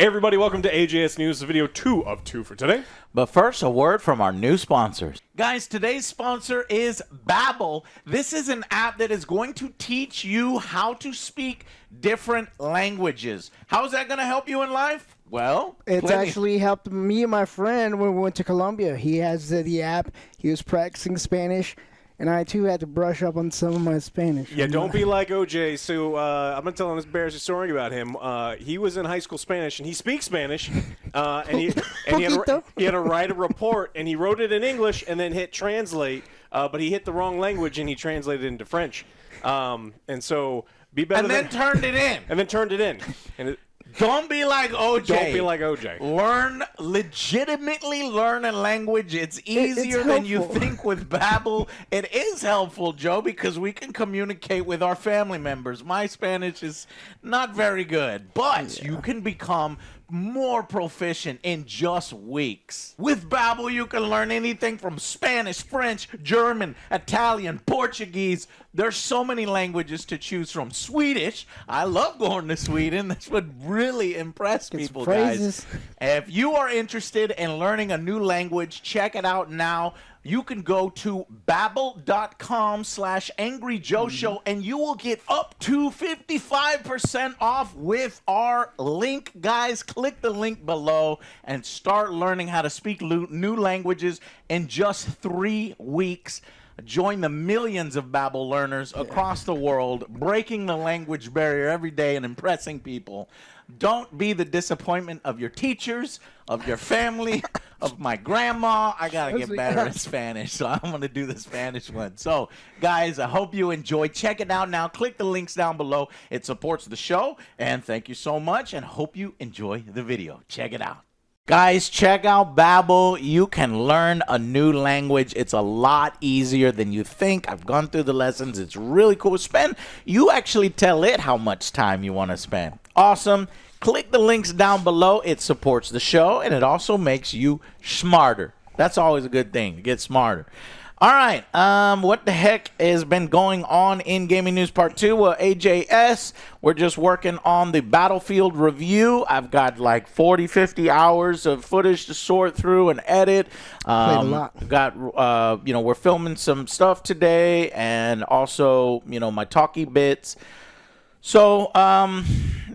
Hey everybody, welcome to AJS News, video 2 of 2 for today. But first, a word from our new sponsors. Guys, today's sponsor is Babbel. This is an app that is going to teach you how to speak different languages. How is that going to help you in life? Well, it's actually helped me and my friend when we went to Colombia. He has the app. He was practicing Spanish. And I, too, had to brush up on some of my Spanish. Yeah, don't be like OJ. So I'm going to tell him this embarrassing story about him. He was in high school Spanish, and he speaks Spanish. And he had to write a report, and he wrote it in English and then hit translate. But he hit the wrong language, and he translated it into French. And so be better and then turned it in. And then turned it in. And don't be like OJ. Don't be like OJ. Legitimately learn a language. It's easier than you think with Babbel. It is helpful, Joe, because we can communicate with our family members. My Spanish is not very good, but you can become more proficient in just weeks. With Babbel, you can learn anything from Spanish, French, German, Italian, Portuguese. There's so many languages to choose from. Swedish. I love going to Sweden. That's what really impressed people, guys. If you are interested in learning a new language, check it out now. You can go to babbel.com/angryjoeshow and you will get up to 55% off with our link. Guys, click the link below and start learning how to speak new languages in just 3 weeks. Join the millions of Babbel learners across the world, breaking the language barrier every day and impressing people. Don't be the disappointment of your teachers, of your family, of my grandma. I got to get better at Spanish, so I'm going to do the Spanish one. So, guys, I hope you enjoy. Check it out now. Click the links down below. It supports the show, and thank you so much, and hope you enjoy the video. Check it out. Guys, check out Babbel. You can learn a new language. It's a lot easier than you think. I've gone through the lessons. It's really cool. You actually tell it how much time you want to spend. Awesome. Click the links down below. It supports the show, and it also makes you smarter. That's always a good thing, to get smarter. All right, what the heck has been going on in Gaming News Part 2? Well, AJS, we're just working on the Battlefield review. I've got like 40, 50 hours of footage to sort through and edit. Played a lot. We're filming some stuff today, and also, my talkie bits. So,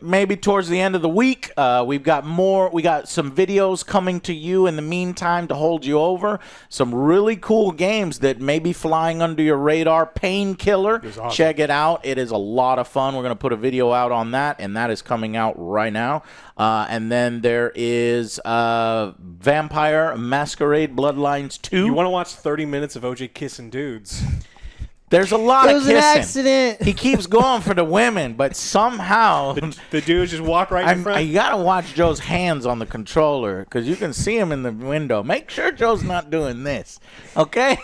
maybe towards the end of the week, we got some videos coming to you in the meantime to hold you over. Some really cool games that may be flying under your radar. Painkiller. Awesome. Check it out. It is a lot of fun. We're going to put a video out on that, and that is coming out right now. And then there is Vampire Masquerade Bloodlines 2. You want to watch 30 minutes of OJ kissing dudes? There's a lot of kissing. It was an accident. He keeps going for the women, but somehow the dudes just walk right in front. You gotta watch Joe's hands on the controller because you can see him in the window. Make sure Joe's not doing this, okay?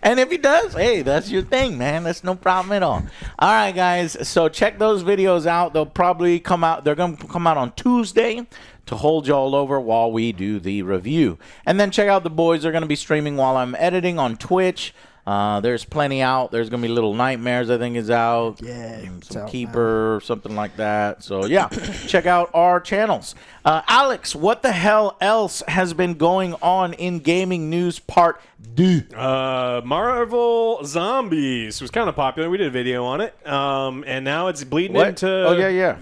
And if he does, hey, that's your thing, man. That's no problem at all. All right, guys. So check those videos out. They'll probably come out. They're gonna come out on Tuesday to hold y'all over while we do the review. And then check out the boys. They're gonna be streaming while I'm editing on Twitch. There's plenty out. There's going to be Little Nightmares, I think, is out. Yeah. Some Keeper or something like that. So, yeah, check out our channels. Alex, what the hell else has been going on in Gaming News Part 2? Marvel Zombies was kind of popular. We did a video on it. And now it's bleeding into... Oh, yeah.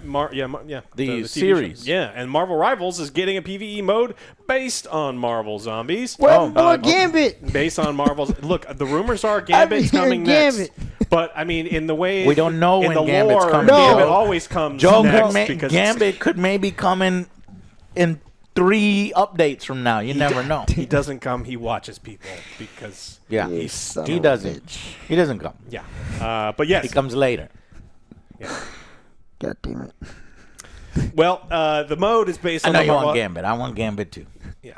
The series. Yeah, and Marvel Rivals is getting a PvE mode based on Marvel Zombies. Well, Gambit. Based on Marvel's... Look, the rumors are Gambit's coming next. But, I mean, in the way... We don't know when Gambit's coming. Gambit always comes next. Because Gambit could maybe come in 3 updates from now. You never know. He doesn't come. He watches people because he doesn't. He doesn't come. Yeah. But yes. He comes later. Yeah. God damn it. Well, the mode is based on... I know you want Gambit. I want Gambit too. Yeah.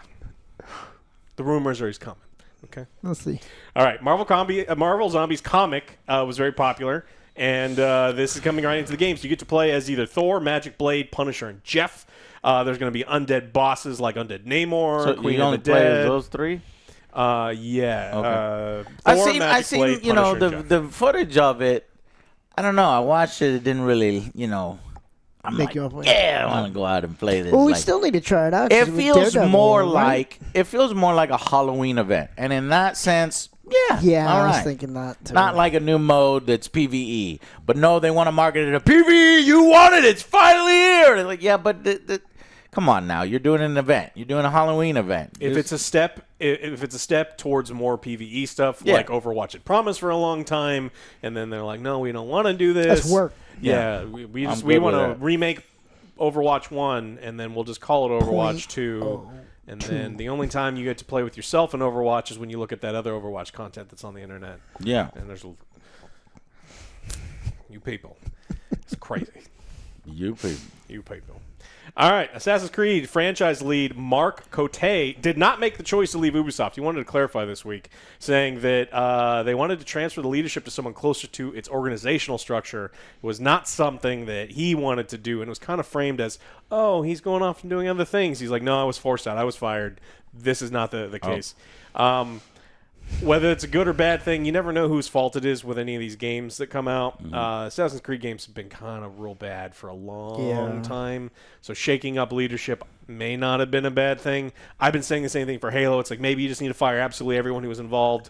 The rumors are he's coming. Okay. Let's see. All right. Marvel Zombies comic was very popular. And this is coming right into the game. So you get to play as either Thor, Magic Blade, Punisher, and Jeff. There's going to be undead bosses like Undead Namor, so Queen you of only the Dead. play as those 3? Yeah. Okay. Thor, I seen Punisher, the footage of it. I don't know. I watched it. It didn't really, I'm Make like, you wanna play. yeah, I want to go out and play this. Well, we Like, still need to try it out. 'cause it with feels Daredevil, more right? like a Halloween event, and in that sense, yeah, Yeah, all I was right. thinking that too. Not like a new mode that's PVE, but no, they want to market it as PVE. You want it? It's finally here. They're like, yeah, but come on now, you're doing an event. You're doing a Halloween event. If it's a step towards more PvE stuff, Yeah. like Overwatch had promised for a long time, and then they're like, no, we don't want to do this. That's work. Yeah, we I'm just good want with to remake Overwatch 1, and then we'll just call it Overwatch 2. Oh, And then the only time you get to play with yourself in Overwatch is when you look at that other Overwatch content that's on the internet. yeah, And there's you people. It's crazy. you people. You people. All right, Assassin's Creed franchise lead Mark Cote did not make the choice to leave Ubisoft. He wanted to clarify this week, saying that they wanted to transfer the leadership to someone closer to its organizational structure. It was not something that he wanted to do, and it was kind of framed as, oh, he's going off and doing other things. He's like, no, I was forced out. I was fired. This is not the case. Whether it's a good or bad thing, you never know whose fault it is with any of these games that come out. Assassin's Creed games have been kind of real bad for a long time. So shaking up leadership may not have been a bad thing. I've been saying the same thing for Halo. It's like maybe you just need to fire absolutely everyone who was involved.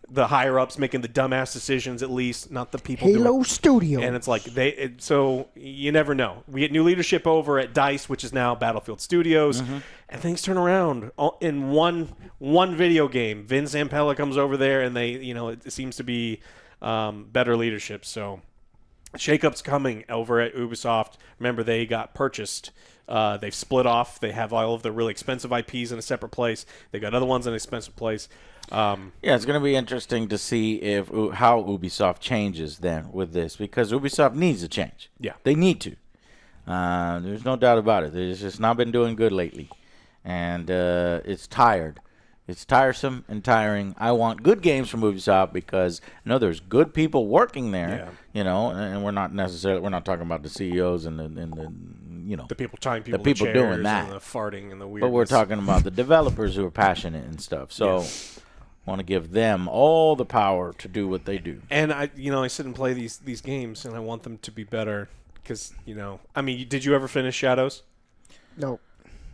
The higher-ups making the dumbass decisions, at least, not the people doing Halo Studio. And it's like so you never know. We get new leadership over at DICE, which is now Battlefield Studios, and things turn around in one video game. Vin Zampella comes over there, and it seems to be better leadership. So shakeup's coming over at Ubisoft. Remember, they got purchased. They've split off. They have all of the really expensive IPs in a separate place. They got other ones in an expensive place. Yeah, it's going to be interesting to see how Ubisoft changes then with this, because Ubisoft needs to change. Yeah. They need to. There's no doubt about it. They've just not been doing good lately, and it's tired. It's tiresome and tiring. I want good games from Ubisoft because I know there's good people working there. Yeah. And we're not talking about the CEOs and the The people tying people, the people in chairs doing that, and the farting and the weird. but we're talking about the developers who are passionate and stuff. So. Yes. Want to give them all the power to do what they do. And I sit and play these games, and I want them to be better because did you ever finish Shadows? Nope.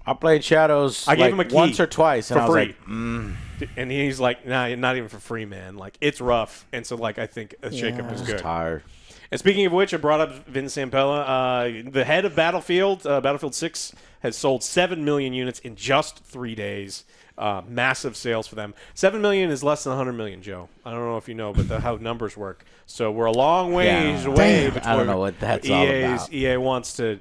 I played Shadows. I gave him a key once or twice, and for I was free. like, And he's like, nah, not even for free, man. Like, it's rough. And so, like, I think a shakeup is good. tired. And speaking of which, I brought up Vince Zampella. The head of Battlefield 6, has sold 7 million units in just 3 days. Massive sales for them. 7 million is less than 100 million, Joe. I don't know if you know, but how numbers work. So we're a long ways away. Damn. Between I don't know what that's all about. EA wants to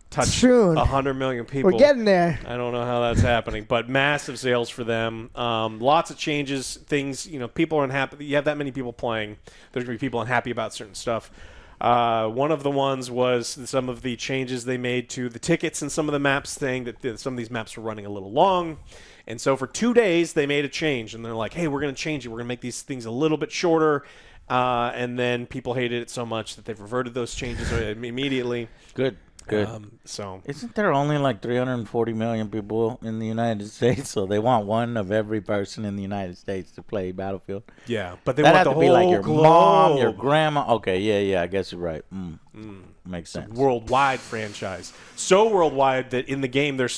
touch Soon. 100 million people. We're getting there. I don't know how that's happening, but massive sales for them. Lots of changes, things, people are unhappy. You have that many people playing. There's going to be people unhappy about certain stuff. One of the ones was some of the changes they made to the tickets and some of the maps, saying that some of these maps were running a little long. And so for 2 days, they made a change. And they're like, hey, we're going to change it. We're going to make these things a little bit shorter. And then people hated it so much that they've reverted those changes immediately. Good. So Isn't there only like 340 million people in the United States? So they want one of every person in the United States to play Battlefield. yeah, but they That want had the to whole be like your globe. mom, your grandma. Okay, yeah, I guess you're right. Makes sense. Worldwide franchise. So worldwide that in the game they're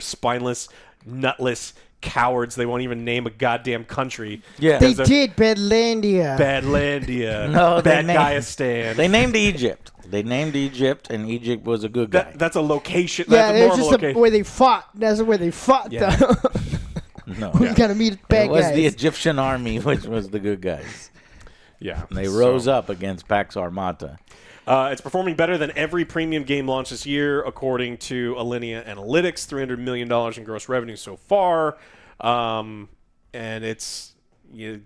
spineless, nutless cowards. They won't even name a goddamn country. Yeah. They did Badlandia. Badlandia. No, they Badguyistan. They named Egypt. They named Egypt, and Egypt was a good guy. That's a location. Yeah, that's a it's normal just location. where they fought. That's where they fought. Yeah. Though. No, Who's gonna meet bad it was guys? the Egyptian army, which was the good guys. Yeah. And they rose up against Pax Armata. It's performing better than every premium game launch this year, according to Alinea Analytics. $300 million in gross revenue so far. And it's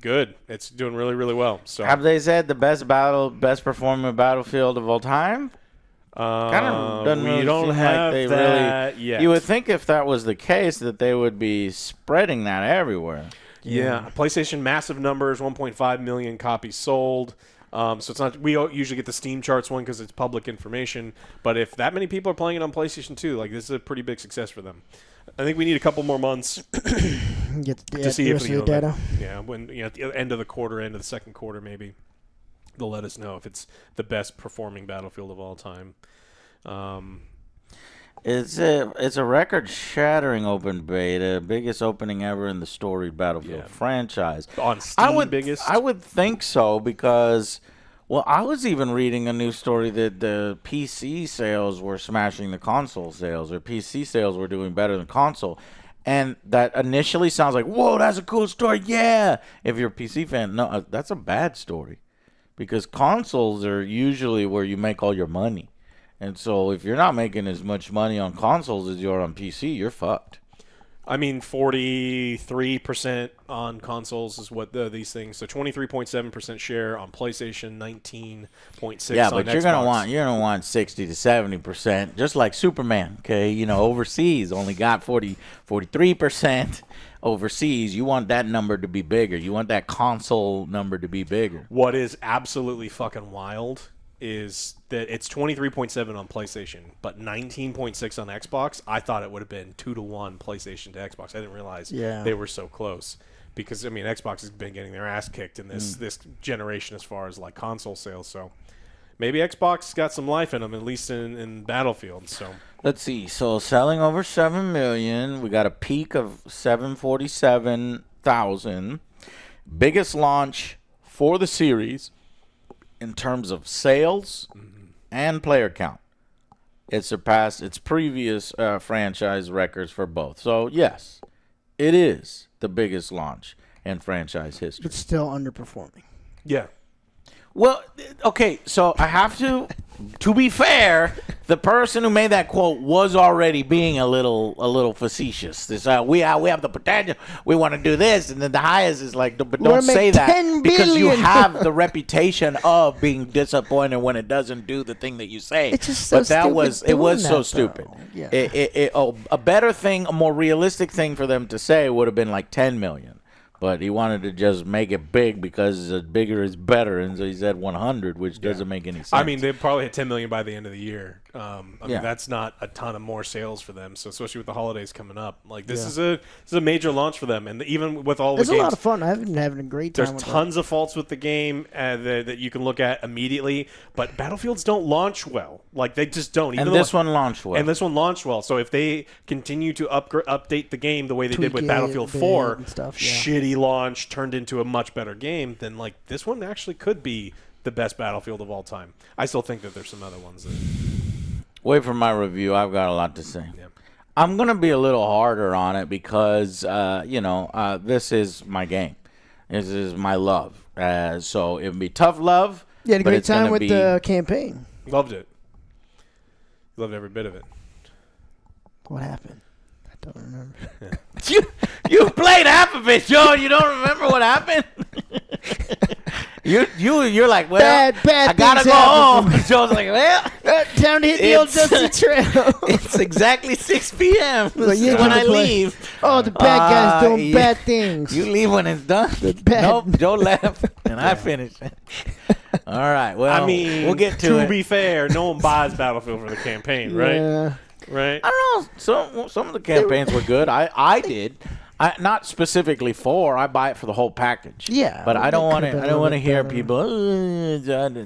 good. It's doing really, really well. So Have they said the best performing Battlefield of all time? Kind of doesn't we really don't seem have like they that really. yet. You would think if that was the case that they would be spreading that everywhere. Yeah, PlayStation massive numbers, 1.5 million copies sold. So it's not. We don't usually get the Steam charts one because it's public information. But if that many people are playing it on PlayStation 2, like this is a pretty big success for them. I think we need a couple more months Get to see the if rest of the data. when at the end of the quarter, end of the second quarter, maybe they'll let us know if it's the best performing Battlefield of all time. It's a record-shattering open beta, biggest opening ever in the storied Battlefield franchise. On Steam, biggest? I would think so because, well, I was even reading a news story that the PC sales were smashing the console sales, or PC sales were doing better than console. And that initially sounds like, whoa, that's a cool story, yeah. If you're a PC fan, no, that's a bad story because consoles are usually where you make all your money. And so if you're not making as much money on consoles as you are on PC, you're fucked. I mean, 43% on consoles is what these things. So 23.7% share on PlayStation, 19.6% on Xbox. Yeah, but you're gonna want 60 to 70%, just like Superman. Okay, you know, overseas only got 43% overseas. You want that number to be bigger. You want that console number to be bigger. What is absolutely fucking wild is that it's 23.7 on PlayStation, but 19.6 on Xbox. I thought it would have been 2-to-1 PlayStation to Xbox. I didn't realize they were so close because, I mean, Xbox has been getting their ass kicked in this generation as far as, like, console sales. So maybe Xbox got some life in them, at least in Battlefield. So let's see. So selling over 7 million. We got a peak of 747,000. Biggest launch for the series in terms of sales and player count. It surpassed its previous franchise records for both. So, yes, it is the biggest launch in franchise history. It's still underperforming. yeah. Well, okay, so I have to be fair, the person who made that quote was already being a little facetious. This we have the potential, we want to do this, and then the highest is like, but don't say that because you have the reputation of being disappointed when it doesn't do the thing that you say. It's just so but that stupid was so stupid. Yeah. A better thing, a more realistic thing for them to say would have been like 10 million. But he wanted to just make it big because bigger is better, and so he said 100, which doesn't make any sense. I mean, they probably hit 10 million by the end of the year. I mean, that's not a ton of more sales for them. So especially with the holidays coming up, like this is a major launch for them. And even with all the games, it's a lot of fun. I've been having a great time. There's tons of faults with the game that you can look at immediately, but Battlefields don't launch well. Like they just don't. And this one launched well. And this one launched well. So if they continue to update the game the way they did with Battlefield 4, shitty launch turned into a much better game, then like this one actually could be the best Battlefield of all time. I still think that there's some other ones that. Wait for my review. I've got a lot to say. Yeah. I'm going to be a little harder on it because, this is my game. This is my love. So it would be tough love. You had a great time with the campaign. Loved it. Loved every bit of it. What happened? I don't remember. You played half of it, Joe. You don't remember what happened? You're like, well, bad I gotta go home. Joe's like, well, time to hit the old dusty trail. It's exactly 6 p.m. Well, when I leave. Oh, the bad guy's doing bad things. You leave when it's done. Nope, Joe left, and I finished it. All right, well, I mean, we'll get to it. To be fair, no one buys Battlefield for the campaign, right? Yeah. Right? I don't know. Some of the campaigns were good. I did. Not specifically for. I buy it for the whole package. Yeah, but I don't want to. I don't want to hear better. people.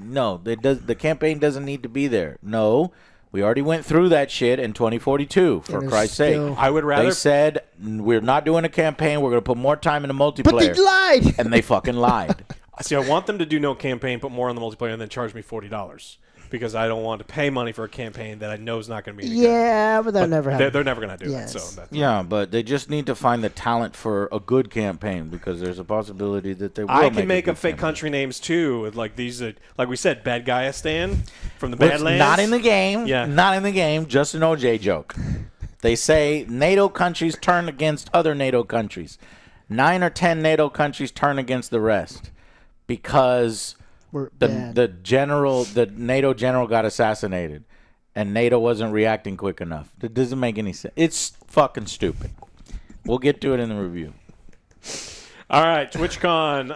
No, the campaign doesn't need to be there. No, we already went through that shit in 2042. For Christ's sake, I would rather. They said we're not doing a campaign. We're going to put more time into multiplayer. But they lied. And they fucking lied. See, I want them to do no campaign, put more on the multiplayer, and then charge me $40 because I don't want to pay money for a campaign that I know is not going to be any good. Yeah, but they'll never have. They're never going to do that. So yeah, but they just need to find the talent for a good campaign because there's a possibility that they will. I can make up fake country names too, like these, like we said, Bad Guyistan from the Badlands. Not in the game. Yeah, not in the game. Just an OJ joke. They say NATO countries turn against other NATO countries. 9 or 10 NATO countries turn against the rest because the NATO general got assassinated, and NATO wasn't reacting quick enough. That doesn't make any sense. It's fucking stupid. We'll get to it in the review. All right, TwitchCon.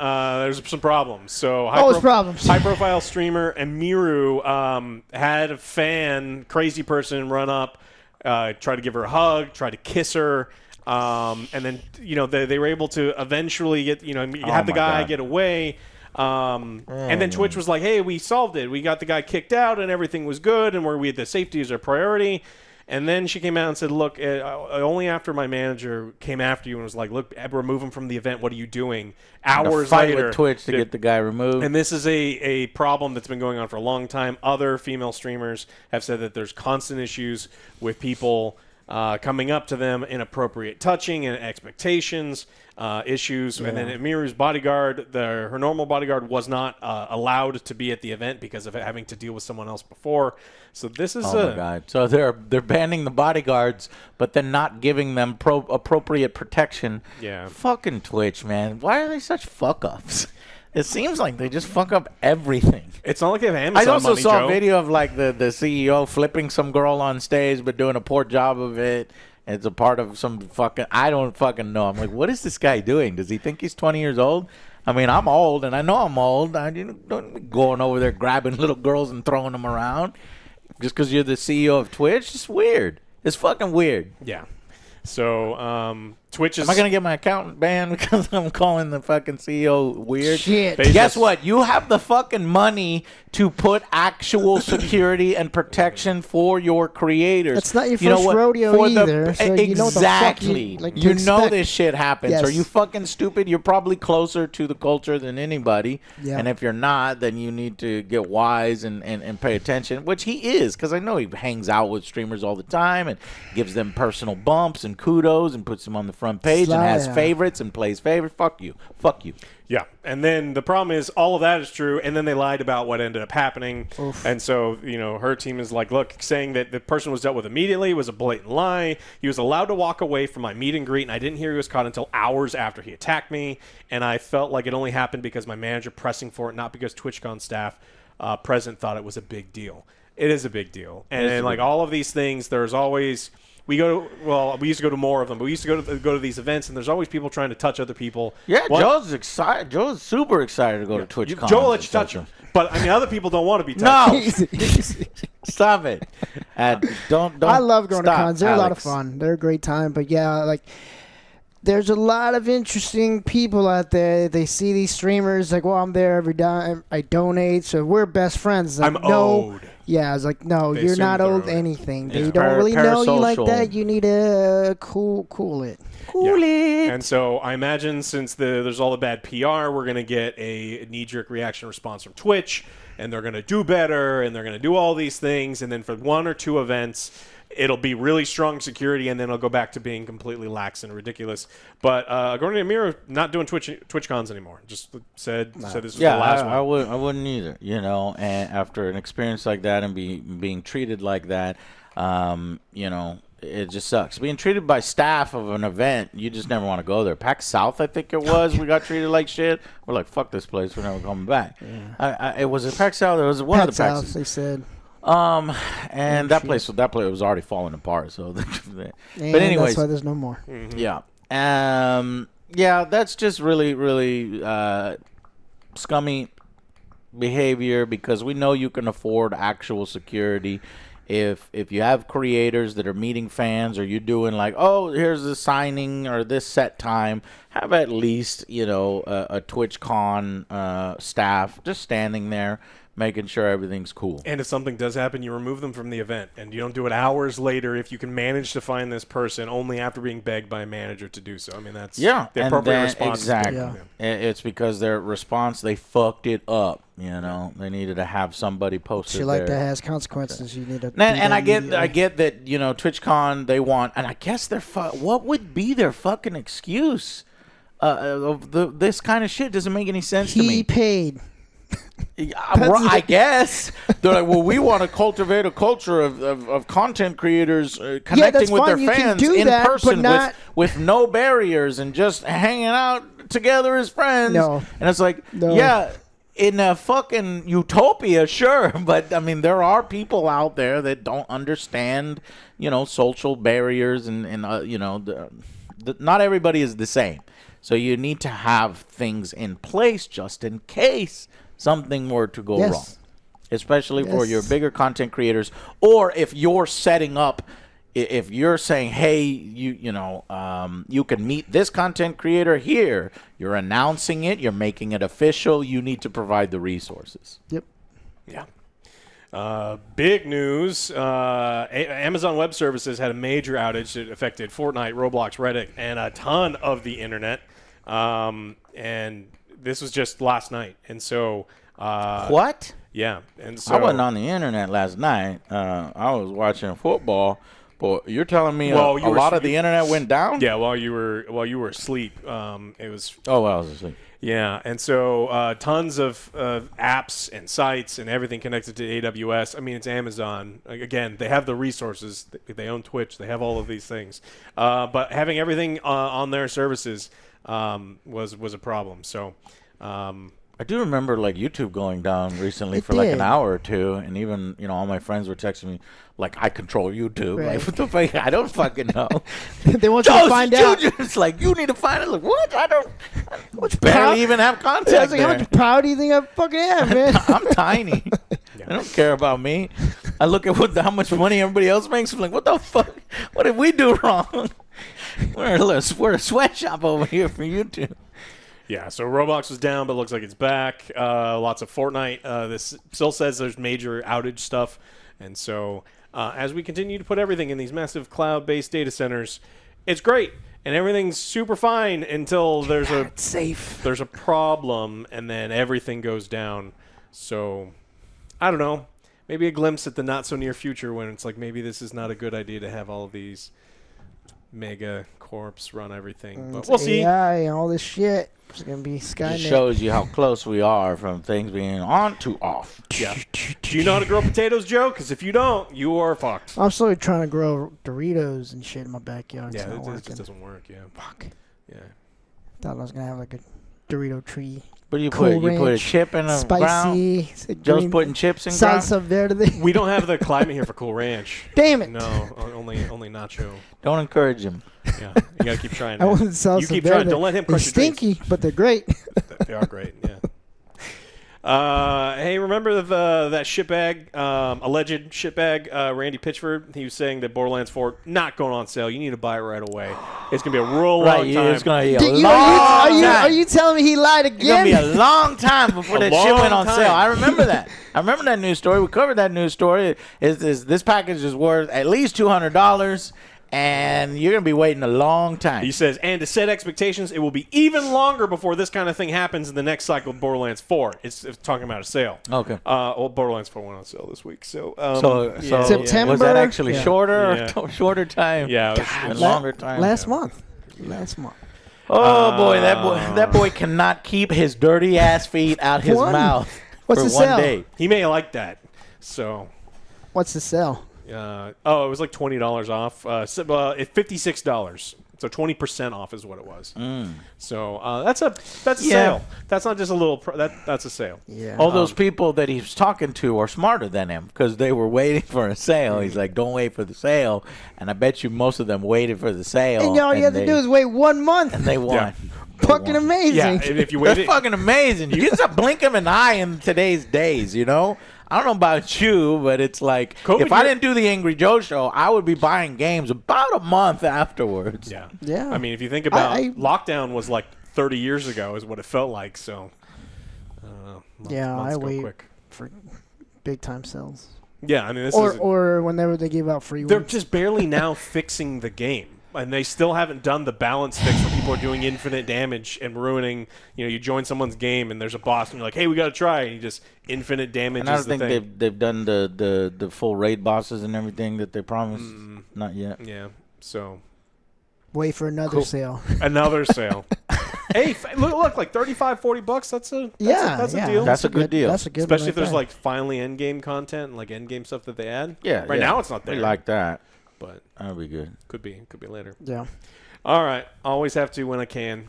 There's some problems. So problems. High-profile streamer Amiru had a fan, crazy person, run up, try to give her a hug, try to kiss her. And then they were able to eventually get have the guy get away. And then Twitch was like, hey, we solved it. We got the guy kicked out and everything was good, and we had the safety as our priority. And then she came out and said, look, only after my manager came after you and was like, look, remove him from the event. What are you doing? Hours fight later. with Twitch to get the guy removed. And this is a problem that's been going on for a long time. Other female streamers have said that there's constant issues with people coming up to them, inappropriate touching and expectations, issues. And then Miru's bodyguard, her normal bodyguard, was not allowed to be at the event because of having to deal with someone else before. So this is my God. So they're banning the bodyguards, but then not giving them appropriate protection. Yeah. Fucking Twitch, man. Why are they such fuck-ups? It seems like they just fuck up everything. It's not like they have Amazon I also money, saw Joe. a video of like the CEO flipping some girl on stage but doing a poor job of it. It's a part of some fucking, I don't fucking know. I'm like, what is this guy doing? Does he think he's 20 years old? I mean, I'm old, and I know I'm old. I don't be going over there grabbing little girls and throwing them around just because you're the CEO of Twitch. It's weird. It's fucking weird. Yeah. So Twitch is... Am I going to get my account banned because I'm calling the fucking CEO weird? Shit. Guess what? You have the fucking money to put actual security and protection for your creators. That's not your first rodeo either. So exactly. you know what the fuck you know this shit happens. Yes. Are you fucking stupid? You're probably closer to the culture than anybody. Yeah. And if you're not, then you need to get wise and pay attention, which he is, because I know he hangs out with streamers all the time and gives them personal bumps and kudos and puts them on the front page and has favorites and plays favorites. Fuck you. Fuck you. Yeah, and then the problem is all of that is true, and then they lied about what ended up happening. Oof. And so, her team is like, look, saying that the person was dealt with immediately was a blatant lie. He was allowed to walk away from my meet and greet, and I didn't hear he was caught until hours after he attacked me, and I felt like it only happened because my manager pressing for it, not because TwitchCon staff present thought it was a big deal. It is a big deal. And like all of these things, there's always... We used to go to more of them, but we used to go to these events, and there's always people trying to touch other people. Yeah, Joe's excited. Joe's super excited to go to TwitchCon. Joe will let you touch him, but I mean, other people don't want to be touched. No, stop it. Don't. I love going to stop, cons. They're Alex. a lot of fun. They're a great time. But yeah, like there's a lot of interesting people out there. They see these streamers like, well, I'm there every time. I donate, so we're best friends. Like, I'm owed. Yeah, I was like, no, They you're assume not they're owed owed. anything. It's They don't really know you like parasocial. that. You need to cool it. Cool it. And so I imagine since there's all the bad PR, we're going to get a knee-jerk reaction response from Twitch, and they're going to do better, and they're going to do all these things, and then for one or two events, it'll be really strong security, and then it'll go back to being completely lax and ridiculous. But according to Amir, not doing TwitchCons anymore. Just said this was the last one. I wouldn't either. And after an experience like that and being treated like that, it just sucks. Being treated by staff of an event, you just never want to go there. PAX South, I think it was, we got treated like shit. We're like, fuck this place. We're never coming back. Yeah. It was a PAX South. It was one of the PAXs. They said. And that place was already falling apart. So, but anyways, that's why there's no more. Mm-hmm. Yeah, that's just really, really scummy behavior because we know you can afford actual security. If you have creators that are meeting fans, or you're doing like, oh, here's the signing or this set time, have at least a TwitchCon staff just standing there, making sure everything's cool. And if something does happen, you remove them from the event, and you don't do it hours later if you can manage to find this person only after being begged by a manager to do so. I mean, that's the appropriate response. Exactly. Yeah. It's because their response, they fucked it up. They needed to have somebody post Shit it like there. that has consequences. You need to. And I get that TwitchCon, they want, and I guess what would be their fucking excuse of this kind of shit? Doesn't make any sense to me. He paid. I guess they're like, well, we want to cultivate a culture of content creators connecting with fine. their You can fans do in that, person but with no barriers and just hanging out together as friends. No. And it's like, No. yeah, in a fucking utopia, sure, but I mean, there are people out there that don't understand, social barriers and not everybody is the same. So you need to have things in place just in case something were to go wrong, especially for your bigger content creators, or if you're setting up if you're saying, hey, you can meet this content creator here, you're announcing it, you're making it official, you need to provide the resources. Yep. Yeah. Big news. Amazon Web Services had a major outage that affected Fortnite, Roblox, Reddit, and a ton of the internet. And this was just last night. And so... what? Yeah. And so... I wasn't on the internet last night. I was watching football. But you're telling me a lot of the internet went down? Yeah, while you were asleep, it was. Oh, I was asleep. Yeah, and so tons of apps and sites and everything connected to AWS. I mean, it's Amazon. Again, they have the resources. They own Twitch. They have all of these things. But having everything on their services was a problem. So. I do remember like YouTube going down recently for like an hour or two, and even all my friends were texting me like, "I control YouTube." Right. Like, what the fuck? I don't fucking know. They want you to find out. It's like you need to find out. Like, what? I barely even have contact. I was like, how much power do you think I fucking have, man? I'm tiny. They don't care about me. I look at how much money everybody else makes. I'm like, what the fuck? What did we do wrong? We're a sweatshop over here for YouTube. Yeah, so Roblox was down, but it looks like it's back. Lots of Fortnite. This still says there's major outage stuff. And so as we continue to put everything in these massive cloud-based data centers, it's great. And everything's super fine until there's a problem, and then everything goes down. So, I don't know. Maybe a glimpse at the not-so-near future when it's like maybe this is not a good idea to have all of these mega corps run everything. But we'll see. AI and all this shit. It's going to be Skynet. It shows you how close we are from things being on to off. Yeah. Do you know how to grow potatoes, Joe? Because if you don't, you are fucked. I'm slowly trying to grow Doritos and shit in my backyard. Yeah, it just doesn't work. Yeah. Fuck. Yeah. Thought I was going to have like a Dorito tree. But you Cool put a Ranch, chip in the spicy, ground. Joe's putting chips in ground. salsa verde. We don't have the climate here for Cool Ranch. Damn it! No, only nacho. Don't encourage him. Yeah, you gotta keep trying. I wasn't salsa You keep verde. trying. Don't let him They're crush your dreams. stinky, but they're great. They are great. Yeah. Hey, remember that shitbag, alleged shitbag, Randy Pitchford? He was saying that Borderlands 4 not going on sale. You need to buy it right away. It's gonna be a real long time. It's gonna be a Did long time. Are you telling me he lied It's gonna again? be a long time before that shit went on sale. I remember that. I remember that news story. We covered that news story. This package is worth at least $200, and you're gonna be waiting a long time. He says, and to set expectations, it will be even longer before this kind of thing happens in the next cycle of Borderlands 4. It's talking about a sale. Okay. Well, Borderlands 4 went on sale this week, so So September? was that actually Yeah. shorter or shorter time? Yeah, A longer time. Last month. Last month. Oh boy, that boy cannot keep his dirty ass feet out his What? mouth What's for the one sale? day. he may like that. So, What's the sell? it was like $20 off. It's $56. So 20% off is what it was. So that's a sale. That's not just a little. That's a sale. Yeah. All those people that he was talking to are smarter than him because they were waiting for a sale. He's like, "Don't wait for the sale," and I bet you most of them waited for the sale. And all you have to do is wait 1 month. and they won. Yeah. Fucking amazing. Yeah, if you That's wait, fucking amazing. You can stop blinking an eye in today's days, you know? I don't know about you, but it's like, if I didn't do the Angry Joe show, I would be buying games about a month afterwards. Yeah. Yeah. I mean, if you think about I- lockdown was like 30 years ago is what it felt like. So, months I go wait quick. for big time sales. Yeah, I mean, this is Or whenever they give out free they're ones. just barely now fixing the game. And they still haven't done the balance fix where people are doing infinite damage and ruining. You know, you join someone's game and there's a boss and you're like, "Hey, we got to try," and you just infinite damage. And I is don't the think thing. they've done the full raid bosses and everything that they promised. Not yet. Yeah. So Wait for another Cool. sale. another sale. Hey, look, like $35-$40. That's a deal. That's a good deal. That's a good Especially one if there's right like finally end game content and like end game stuff that they add. Yeah. Right now it's not there. We like that. But That'll be good. could be later. there. Yeah. All right. Always have to when I can.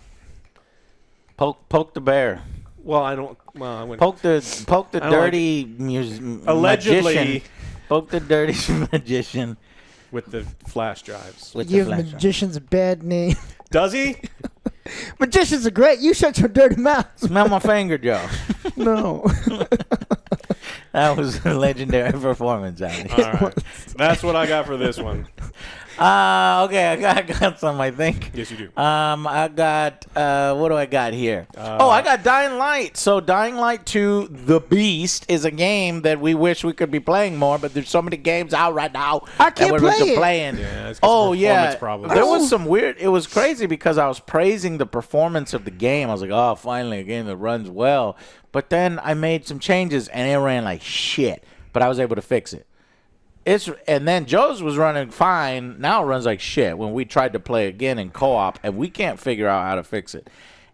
Poke the bear. Well, I don't. Well, I wouldn't. Poke the I don't dirty Allegedly magician. Poke the dirty magician with the flash drives. with Give the flash. magicians a bad name. Does he? Magicians are great. You shut your dirty mouth. Smell my finger, Joe. No. That was a legendary performance, Andy. All right. That's what I got for this one. Okay, I got some, I think. Yes, you do. I got, what do I got here? I got Dying Light. So Dying Light 2, The Beast, is a game that we wish we could be playing more, but there's so many games out right now. I can't play it. Playing. Yeah, it's 'cause of performance problems. There was some weird, it was crazy because I was praising the performance of the game. I was like, oh, finally a game that runs well. But then I made some changes and it ran like shit, but I was able to fix it. And then Joe's was running fine. Now it runs like shit when we tried to play again in co-op, and we can't figure out how to fix it.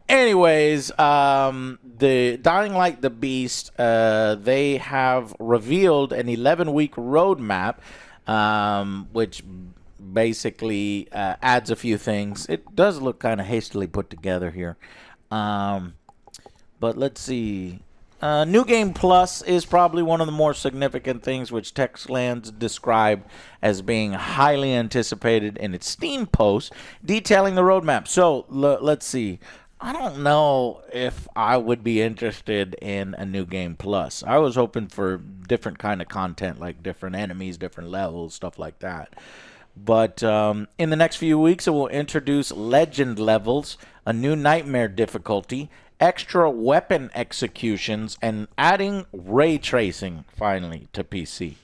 Anyways, the Dying Light the Beast, they have revealed an 11-week roadmap, which basically adds a few things. It does look kind of hastily put together here. But let's see. New Game Plus is probably one of the more significant things, which Techlands described as being highly anticipated in its Steam post detailing the roadmap. So let's see. I don't know if I would be interested in a New Game Plus. I was hoping for different kind of content, like different enemies, different levels, stuff like that. But in the next few weeks, it will introduce legend levels, a new nightmare difficulty, extra weapon executions, and adding ray tracing, finally, to PC.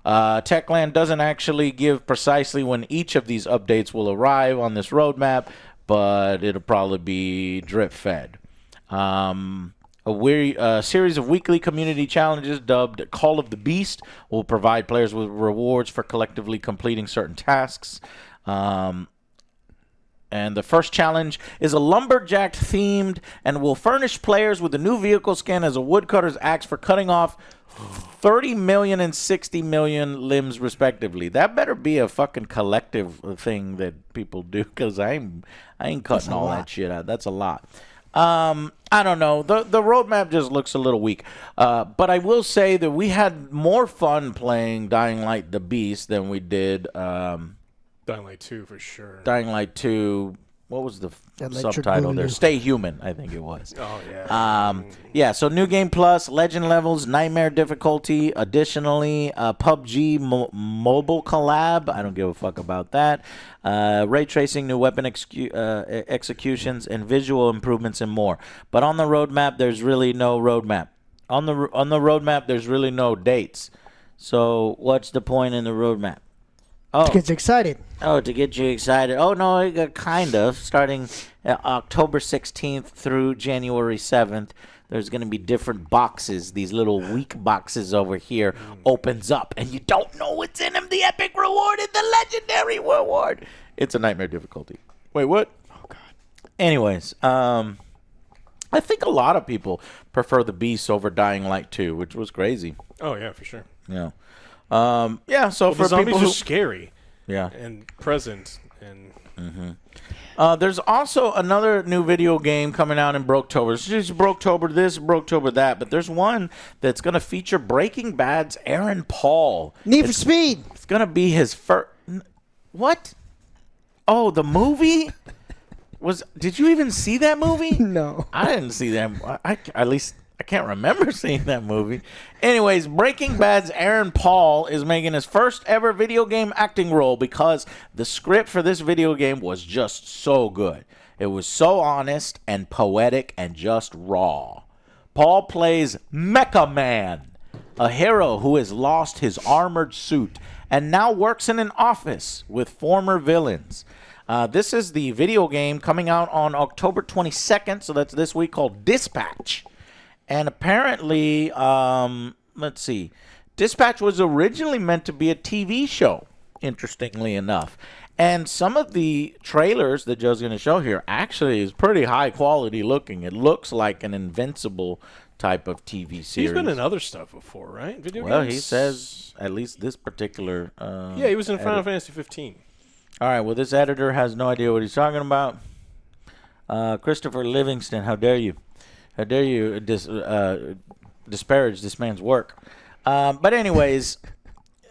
Techland doesn't actually give precisely when each of these updates will arrive on this roadmap, but it'll probably be drip-fed. A series of weekly community challenges dubbed Call of the Beast will provide players with rewards for collectively completing certain tasks. And the first challenge is a lumberjack themed and will furnish players with a new vehicle skin as a woodcutter's axe for cutting off 30 million and 60 million limbs respectively. That better be a fucking collective thing that people do, because I ain't cutting all that shit out. That's a lot. I don't know. The roadmap just looks a little weak. But I will say that we had more fun playing Dying Light the Beast than we did Dying Light 2 for sure. Dying Light 2, what was the subtitle there? Stay Human, I think it was. Oh, yeah. Yeah, so New Game Plus, Legend Levels, Nightmare Difficulty, additionally, PUBG Mobile Collab. I don't give a fuck about that. Ray Tracing, new weapon executions, and visual improvements and more. But on the roadmap, there's really no roadmap. On the roadmap, there's really no dates. So what's the point in the roadmap? To get you excited. Oh, to get you excited. Oh, no, kind of. Starting October 16th through January 7th, there's going to be different boxes. These little weak boxes over here opens up, and you don't know what's in them. The epic reward and the legendary reward. It's a nightmare difficulty. Wait, what? Oh, God. Anyways, I think a lot of people prefer the Beast over Dying Light 2, which was crazy. Oh, yeah, for sure. Yeah. Yeah, so for the zombies people who are scary. Yeah. And present. And there's also another new video game coming out in Broketober. It's just Broketober this, Broketober that, but there's one that's going to feature Breaking Bad's Aaron Paul. Need for Speed. It's going to be his first... What? Oh, the movie? Did you even see that movie? No. I didn't see that. At least I can't remember seeing that movie. Anyways, Breaking Bad's Aaron Paul is making his first ever video game acting role because the script for this video game was just so good. It was so honest and poetic and just raw. Paul plays Mecha Man, a hero who has lost his armored suit and now works in an office with former villains. This is the video game coming out on October 22nd, so that's this week, called Dispatch. And apparently, let's see, Dispatch was originally meant to be a TV show, interestingly enough. And some of the trailers that Joe's going to show here actually is pretty high quality looking. It looks like an Invincible type of TV series. He's been in other stuff before, right? Video well, games? he says at least this particular yeah, he was in Final Fantasy 15. All right, well, this editor has no idea what he's talking about. Christopher Livingston, how dare you? How dare you disparage this man's work? But anyways,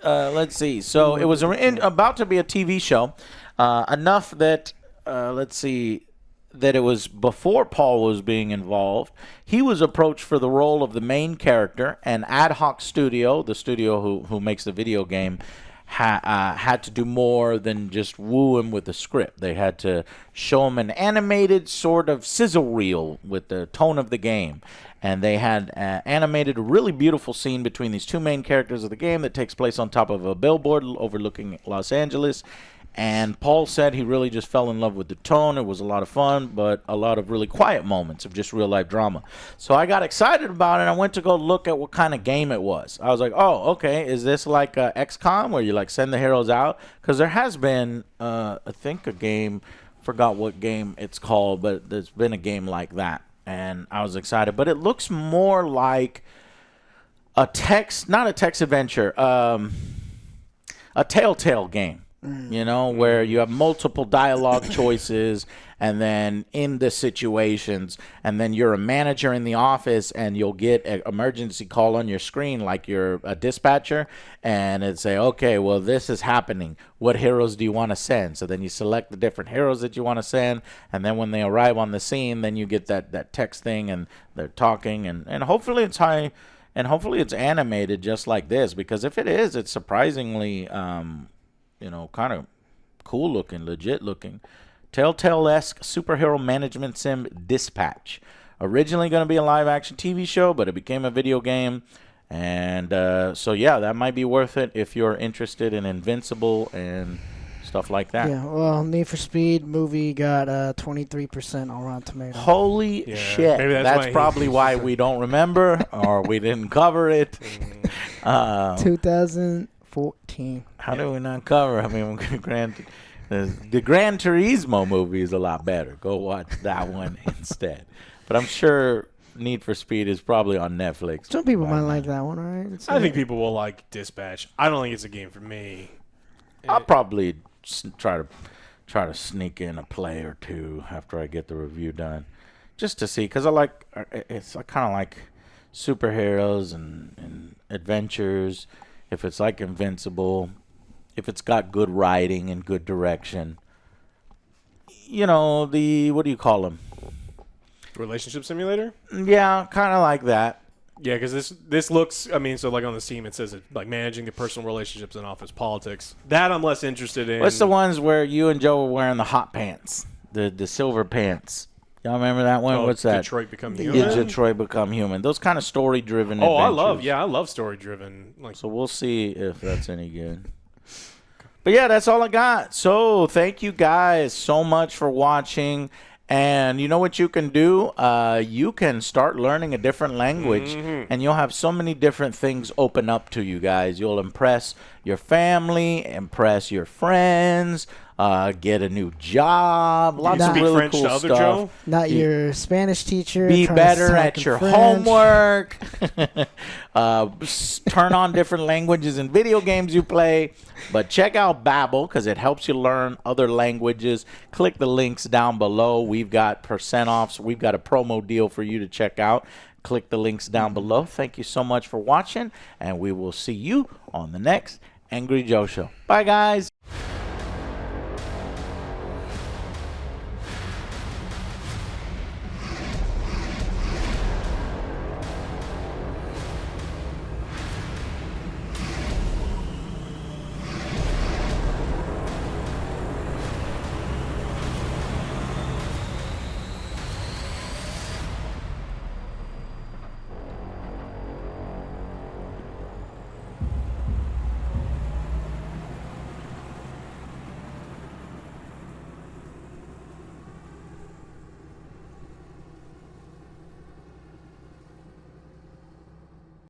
let's see. So it was about to be a TV show, enough that, let's see, that it was before Paul was being involved. He was approached for the role of the main character, and Ad Hoc Studio, the studio who makes the video game, had to do more than just woo him with the script. They had to show him an animated sort of sizzle reel with the tone of the game. And they had animated a really beautiful scene between these two main characters of the game that takes place on top of a billboard overlooking Los Angeles. And Paul said he really just fell in love with the tone. It was a lot of fun, but a lot of really quiet moments of just real-life drama. So I got excited about it. I went to go look at what kind of game it was. I was like, oh, okay, is this like XCOM where you like send the heroes out? Because there has been, I think, a game, forgot what game it's called, but there's been a game like that. And I was excited. But it looks more like a text, not a text adventure, a Telltale game. You know, where you have multiple dialogue choices, and then in the situations, and then you're a manager in the office, and you'll get an emergency call on your screen like you're a dispatcher, and it'd say, okay, well, this is happening. What heroes do you want to send? So then you select the different heroes that you want to send, and then when they arrive on the scene, then you get that text thing, and they're talking, and hopefully it's high, and hopefully it's animated just like this, because if it is, it's surprisingly you know, kind of cool looking, legit looking. Telltale-esque superhero management sim Dispatch. Originally going to be a live action TV show, but it became a video game. And so, yeah, that might be worth it if you're interested in Invincible and stuff like that. Yeah, well, Need for Speed movie got 23% on Rotten Tomatoes. Holy shit. Maybe that's probably why we don't remember or we didn't cover it. 2014. How do we not cover? I mean, the Gran Turismo movie is a lot better. Go watch that one instead. But I'm sure Need for Speed is probably on Netflix. Some people might like that one, right? I think people will like Dispatch. I don't think it's a game for me. I'll probably try to sneak in a play or two after I get the review done, just to see, because I kind of like superheroes and adventures. If it's like Invincible, if it's got good writing and good direction, you know, what do you call them? Relationship simulator? Yeah, kind of like that. Yeah, because this looks, I mean, so like on the Steam it says it, like managing the personal relationships in office politics. That I'm less interested in. What's the ones where you and Joe were wearing the hot pants, the silver pants? Y'all remember that one? What's that? Detroit Become Human? Yeah, Detroit Become Human. Those kind of story-driven adventures. I love story-driven. Like, so we'll see if that's any good. But yeah, that's all I got. So thank you guys so much for watching. And you know what you can do? You can start learning a different language, and you'll have so many different things open up to you guys. You'll impress your family, impress your friends, get a new job. Lots of really French cool to other stuff. Joe? Not your Spanish teacher. Be better at your homework. Turn on different languages in video games you play. But check out Babbel because it helps you learn other languages. Click the links down below. We've got percent offs. We've got a promo deal for you to check out. Click the links down below. Thank you so much for watching, and we will see you on the next Angry Joe Show. Bye, guys.